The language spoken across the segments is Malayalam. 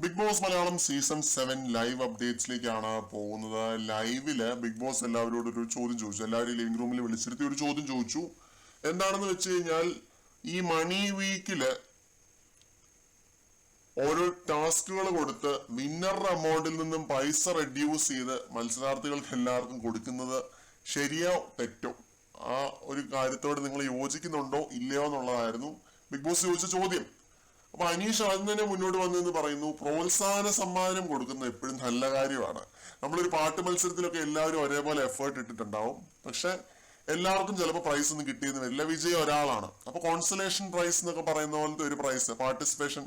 Big Boss Malayalam season 7 live അപ്ഡേറ്റ്സിലേക്കാണ് പോകുന്നത്. ലൈവില് ബിഗ് ബോസ് എല്ലാവരോടും ഒരു ചോദ്യം ചോദിച്ചു. എല്ലാവരും ലിവിംഗ് റൂമിൽ വിളിച്ചിരുത്തി ഒരു ചോദ്യം ചോദിച്ചു. എന്താണെന്ന് വെച്ച് കഴിഞ്ഞാൽ, ഈ മണി വീക്കില് ഓരോ ടാസ്കുകൾ കൊടുത്ത് വിന്നറുടെ അമൗണ്ടിൽ നിന്നും പൈസ റെഡ്യൂസ് ചെയ്ത് മത്സരാർത്ഥികൾക്ക് എല്ലാവർക്കും കൊടുക്കുന്നത് ശരിയോ തെറ്റോ, ആ ഒരു കാര്യത്തോട് നിങ്ങൾ യോജിക്കുന്നുണ്ടോ ഇല്ലയോ എന്നുള്ളതായിരുന്നു ബിഗ് ബോസ് ചോദിച്ച ചോദ്യം. അപ്പൊ അനീഷ് ആദ്യം തന്നെ മുന്നോട്ട് വന്നെന്ന് പറയുന്നു, പ്രോത്സാഹന സമ്മാനം കൊടുക്കുന്നത് എപ്പോഴും നല്ല കാര്യമാണ്. നമ്മളൊരു പാട്ട് മത്സരത്തിലൊക്കെ എല്ലാവരും ഒരേപോലെ എഫേർട്ട് ഇട്ടിട്ടുണ്ടാവും, പക്ഷെ എല്ലാവർക്കും ചിലപ്പോൾ പ്രൈസ് ഒന്നും കിട്ടിയെന്ന് വരില്ല. വിജയം ഒരാളാണ്. അപ്പൊ കോൺസലേഷൻ പ്രൈസ് എന്നൊക്കെ പറയുന്ന പോലത്തെ ഒരു പ്രൈസ്, പാർട്ടിസിപ്പേഷൻ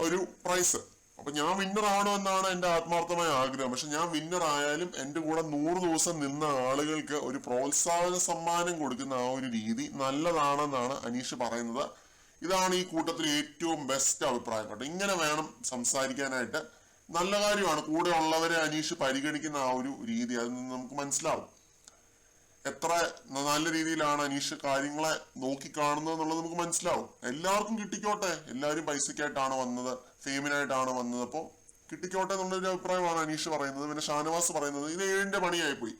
ഒരു പ്രൈസ്. അപ്പൊ ഞാൻ വിന്നർ ആണോ എന്നാണ് എന്റെ ആത്മാർത്ഥമായ ആഗ്രഹം. പക്ഷെ ഞാൻ വിന്നർ ആയാലും എന്റെ കൂടെ 100 ദിവസം നിന്ന ആളുകൾക്ക് ഒരു പ്രോത്സാഹന സമ്മാനം കൊടുക്കുന്ന ആ ഒരു രീതി നല്ലതാണെന്നാണ് അനീഷ് പറയുന്നത്. ഇതാണ് ഈ കൂട്ടത്തിൽ ഏറ്റവും ബെസ്റ്റ് അഭിപ്രായം കേട്ടോ. ഇങ്ങനെ വേണം സംസാരിക്കാനായിട്ട്. നല്ല കാര്യമാണ്. കൂടെ ഉള്ളവരെ അനീഷ് പരിഗണിക്കുന്ന ആ ഒരു രീതി, അതിൽ നിന്ന് നമുക്ക് മനസ്സിലാവും എത്ര നല്ല രീതിയിലാണ് അനീഷ് കാര്യങ്ങളെ നോക്കിക്കാണുന്നത് എന്നുള്ളത് നമുക്ക് മനസ്സിലാവും. എല്ലാവർക്കും കിട്ടിക്കോട്ടെ, എല്ലാവരും പൈസക്കായിട്ടാണ് വന്നത്, ഫെയിമിനായിട്ടാണ് വന്നത്, അപ്പോൾ കിട്ടിക്കോട്ടെ എന്നുള്ളൊരു അഭിപ്രായമാണ് അനീഷ് പറയുന്നത്. പിന്നെ ഷാനവാസ് പറയുന്നത് ഇത് 7ന്റെ പണിയായി പോയി.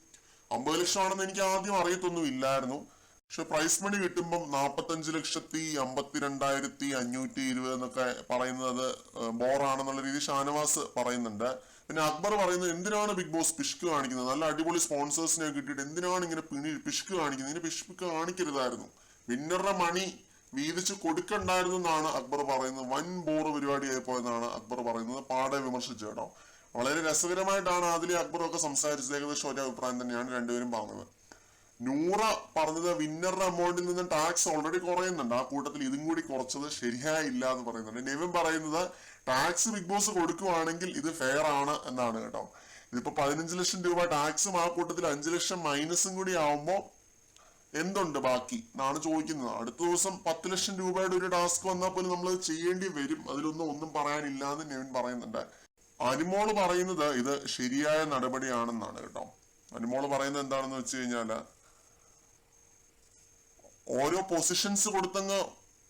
50 ലക്ഷം ആണെന്ന് എനിക്ക് ആദ്യം അറിയത്തൊന്നും ഇല്ലായിരുന്നു, പക്ഷെ പ്രൈസ് മണി കിട്ടുമ്പം 45,52,520 എന്നൊക്കെ പറയുന്നത് ബോറാണെന്നുള്ള രീതി ഷാനവാസ് പറയുന്നുണ്ട്. പിന്നെ അക്ബർ പറയുന്നത്, എന്തിനാണ് ബിഗ് ബോസ് പിഷ്ക് കാണിക്കുന്നത്? നല്ല അടിപൊളി സ്പോൺസേഴ്സിനെ കിട്ടിയിട്ട് എന്തിനാണ് ഇങ്ങനെ പിഷ്ക് കാണിക്കുന്നത്? ഇങ്ങനെ പിഷ്ക് കാണിക്കരുതായിരുന്നു, വിന്നറുടെ മണി വീതിച്ച് കൊടുക്കണ്ടായിരുന്നു എന്നാണ് അക്ബർ പറയുന്നത്. വൻ ബോറ് പരിപാടിയായി പോയെന്നാണ് അക്ബർ പറയുന്നത്. പാടെ വിമർശിച്ചു കേട്ടോ. വളരെ രസകരമായിട്ടാണ് അതിലെ അക്ബറൊക്കെ സംസാരിച്ചത്. ഏകദേശം ഒരേ അഭിപ്രായം തന്നെയാണ് രണ്ടുപേരും പറഞ്ഞത്. നൂറ പറഞ്ഞത് വിന്നറുടെ അമൗണ്ടിൽ നിന്ന് ടാക്സ് ഓൾറെഡി കുറയുന്നുണ്ട്, ആ കൂട്ടത്തിൽ ഇതും കൂടി കുറച്ചത് ശരിയായില്ല എന്ന് പറയുന്നുണ്ട്. നെവിൻ പറയുന്നത് ടാക്സ് ബിഗ് ബോസ് കൊടുക്കുവാണെങ്കിൽ ഇത് ഫെയർ ആണ് എന്നാണ് കേട്ടോ. ഇതിപ്പോ 15 ലക്ഷം രൂപ ടാക്സും ആ കൂട്ടത്തിൽ 5 ലക്ഷം മൈനസും കൂടി ആവുമ്പോ എന്തുണ്ട് ബാക്കി എന്നാണ് ചോദിക്കുന്നത്. അടുത്ത ദിവസം 10 ലക്ഷം രൂപയുടെ ഒരു ടാസ്ക് വന്നാൽ പോലും നമ്മൾ ചെയ്യേണ്ടി വരും. ഒന്നും പറയാനില്ല എന്ന് നെവിൻ പറയുന്നുണ്ട്. അനുമോള് പറയുന്നത് ഇത് ശരിയായ നടപടിയാണെന്നാണ് കേട്ടോ. അനുമോള് പറയുന്നത് എന്താണെന്ന് വെച്ച് കഴിഞ്ഞാല്, ഓരോ പൊസിഷൻസ് കൊടുത്തങ്ങ്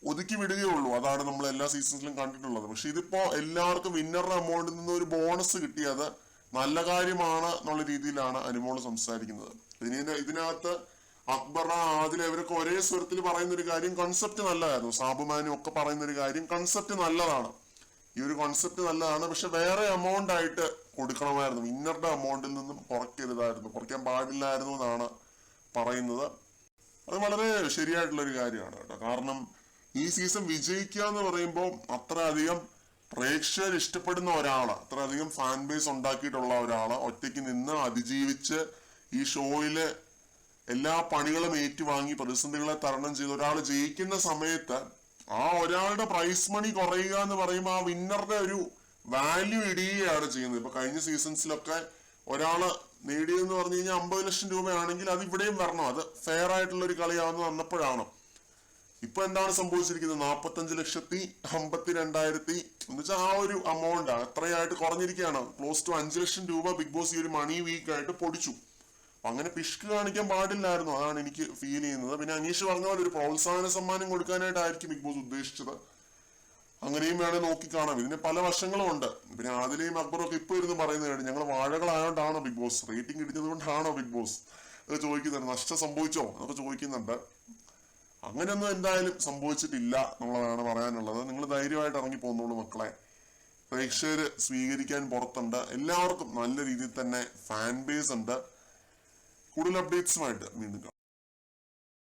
ഒതുക്കി വിടുകയുള്ളൂ. അതാണ് നമ്മൾ എല്ലാ സീസൺസിലും കണ്ടിട്ടുള്ളത്. പക്ഷെ ഇതിപ്പോ എല്ലാവർക്കും വിന്നറുടെ അമൗണ്ടിൽ നിന്ന് ഒരു ബോണസ് കിട്ടിയത് നല്ല കാര്യമാണ് എന്നുള്ള രീതിയിലാണ് അനുമോള് സംസാരിക്കുന്നത്. ഇതിനകത്ത് അക്ബർ, ആദിൽ ഇവരൊക്കെ ഒരേ സ്വരത്തിൽ പറയുന്ന ഒരു കാര്യം, കൺസെപ്റ്റ് നല്ലതായിരുന്നു. സാബുമാനും ഒക്കെ പറയുന്ന ഒരു കാര്യം, കൺസെപ്റ്റ് നല്ലതാണ്, ഈ ഒരു കോൺസെപ്റ്റ് നല്ലതാണ്. പക്ഷെ വേറെ എമൗണ്ട് ആയിട്ട് കൊടുക്കണമായിരുന്നു, വിന്നറുടെ അമൗണ്ടിൽ നിന്നും കുറയ്ക്കാൻ പാടില്ലായിരുന്നു എന്നാണ് പറയുന്നത്. അത് വളരെ ശരിയായിട്ടുള്ള ഒരു കാര്യമാണ് കേട്ടോ. കാരണം ഈ സീസൺ വിജയിക്കുക എന്ന് പറയുമ്പോൾ അത്ര അധികം പ്രേക്ഷകർ ഇഷ്ടപ്പെടുന്ന ഒരാള്, അത്ര അധികം ഫാൻ ബേസ് ഉണ്ടാക്കിയിട്ടുള്ള ഒരാള്, ഒറ്റയ്ക്ക് നിന്ന് അതിജീവിച്ച് ഈ ഷോയില് എല്ലാ പണികളും ഏറ്റുവാങ്ങി പ്രതിസന്ധികളെ തരണം ചെയ്ത ഒരാൾ ജയിക്കുന്ന സമയത്ത് ആ ഒരാളുടെ പ്രൈസ് മണി കുറയുക എന്ന് പറയുമ്പോൾ ആ വിന്നറുടെ ഒരു വാല്യൂ ഇടിയുകയാണ് ചെയ്യുന്നത്. ഇപ്പൊ കഴിഞ്ഞ സീസൺസിലൊക്കെ ഒരാള് നേടിയെന്ന് പറഞ്ഞു കഴിഞ്ഞാൽ 50 ലക്ഷം രൂപയാണെങ്കിൽ അത് ഇവിടെയും വരണം, അത് ഫെയർ ആയിട്ടുള്ള ഒരു കളിയാണെന്ന് വന്നപ്പോഴാണ്. ഇപ്പൊ എന്താണ് സംഭവിച്ചിരിക്കുന്നത്? 45,52,000 എന്ന് വെച്ചാൽ ആ ഒരു എമൗണ്ട് അത്രയായിട്ട് കുറഞ്ഞിരിക്കുകയാണ്. ക്ലോസ് ടു 5 ലക്ഷം രൂപ ബിഗ് ബോസ് ഈ ഒരു മണി വീക്ക് ആയിട്ട് പൊടിച്ചു. അങ്ങനെ പിഷ്ക് കാണിക്കാൻ പാടില്ലായിരുന്നു, അതാണ് എനിക്ക് ഫീൽ ചെയ്യുന്നത്. പിന്നെ അനീഷ് പറഞ്ഞ പോലെ ഒരു പ്രോത്സാഹന സമ്മാനം കൊടുക്കാനായിട്ടായിരിക്കും ബിഗ് ബോസ് ഉദ്ദേശിച്ചത്. അങ്ങനെയും വേണേൽ നോക്കിക്കാണാം. ഇതിന് പല വശങ്ങളും ഉണ്ട്. പിന്നെ ആദിലെയും അക്ബറും ഒക്കെ ഇപ്പൊ ഇരുന്ന് പറയുന്നത് കേട്ടു, ഞങ്ങൾ വാഴകളായോണ്ടാണോ ബിഗ് ബോസ്, റേറ്റിംഗ് ഇടിഞ്ഞത് കൊണ്ടാണോ ബിഗ് ബോസ് അത് ചോദിക്കുന്നുണ്ട്, നഷ്ടം സംഭവിച്ചോ എന്നൊക്കെ ചോദിക്കുന്നുണ്ട്. അങ്ങനെയൊന്നും എന്തായാലും സംഭവിച്ചിട്ടില്ല എന്നുള്ളതാണ് പറയാനുള്ളത്. നിങ്ങൾ ധൈര്യമായിട്ട് ഇറങ്ങി പോന്നോളൂ മക്കളെ. പ്രേക്ഷകര് സ്വീകരിക്കാൻ പുറത്തുണ്ട്, എല്ലാവർക്കും നല്ല രീതിയിൽ തന്നെ ഫാൻ ബേസ് ഉണ്ട്. കൂടുതൽ അപ്ഡേറ്റ്സുമായിട്ട് വീണ്ടും കാണാം.